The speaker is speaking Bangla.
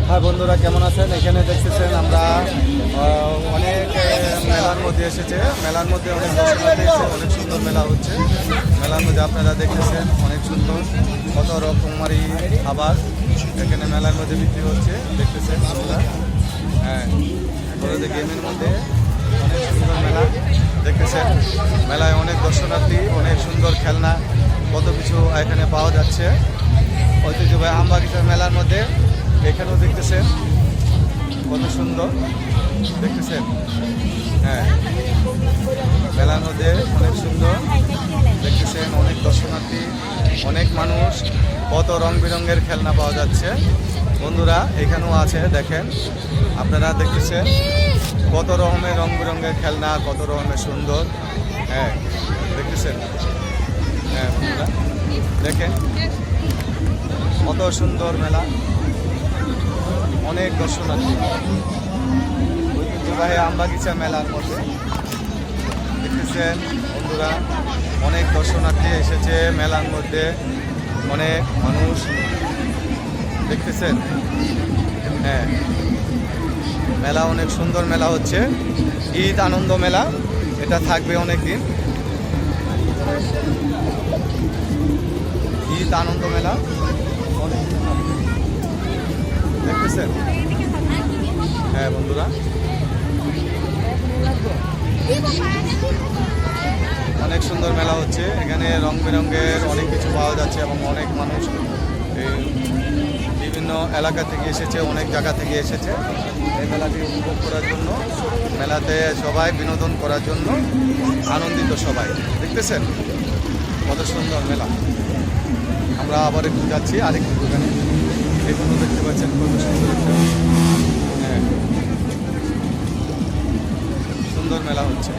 হ্যাঁ বন্ধুরা, কেমন আছেন? এখানে দেখতেছেন আমরা অনেক মেলার মধ্যে এসেছে। মেলার মধ্যে অনেক দর্শনার্থী এসেছে, অনেক সুন্দর মেলা হচ্ছে। মেলার মধ্যে আপনারা দেখতেছেন অনেক সুন্দর কত রকমারি খাবার এখানে মেলার মধ্যে বিক্রি হচ্ছে, দেখতেছেন বন্ধুরা। হ্যাঁ, বড়দের গেমের মধ্যে অনেক সুন্দর মেলা দেখতেছেন। মেলায় অনেক দর্শনার্থী, অনেক সুন্দর খেলনা, কত কিছু এখানে পাওয়া যাচ্ছে। ঐতিহ্যবাহী আমবাগিচার মেলার মধ্যে এখানেও দেখতেছেন কত সুন্দর দেখতেছেন। হ্যাঁ, মেলার মধ্যে অনেক সুন্দর দেখতেছেন, অনেক দর্শনার্থী, অনেক মানুষ, কত রং বেরঙের খেলনা পাওয়া যাচ্ছে বন্ধুরা। এখানেও আছে, দেখেন আপনারা দেখতেছেন কত রকমের রং বেরঙের খেলনা, কত রকমের সুন্দর। হ্যাঁ, দেখতেছেন। হ্যাঁ বন্ধুরা, দেখেন কত সুন্দর মেলা, অনেক দর্শনার্থী। ঐতিহ্যবাহী আমবাগিচা মেলার মধ্যে দেখতেছেন বন্ধুরা, অনেক দর্শনার্থী এসেছে মেলার মধ্যে, অনেক মানুষ দেখতেছেন। হ্যাঁ, মেলা অনেক সুন্দর মেলা হচ্ছে, ঈদ আনন্দ মেলা, এটা থাকবে অনেক দিন। ঈদ আনন্দ মেলা দেখতেছেন। হ্যাঁ বন্ধুরা, অনেক সুন্দর মেলা হচ্ছে, এখানে রং বেরঙের অনেক কিছু পাওয়া যাচ্ছে এবং অনেক মানুষ এই বিভিন্ন এলাকা থেকে এসেছে, অনেক জায়গা থেকে এসেছে এই মেলাটি উপভোগ করার জন্য। মেলাতে সবাই বিনোদন করার জন্য আনন্দিত সবাই, দেখতেছেন কত সুন্দর মেলা। আমরা আবার একটু যাচ্ছি আরেকটু দোকানে, এগুলো দেখতে পাচ্ছেন কত সুন্দর একটা। হ্যাঁ, সুন্দর মেলা হচ্ছে।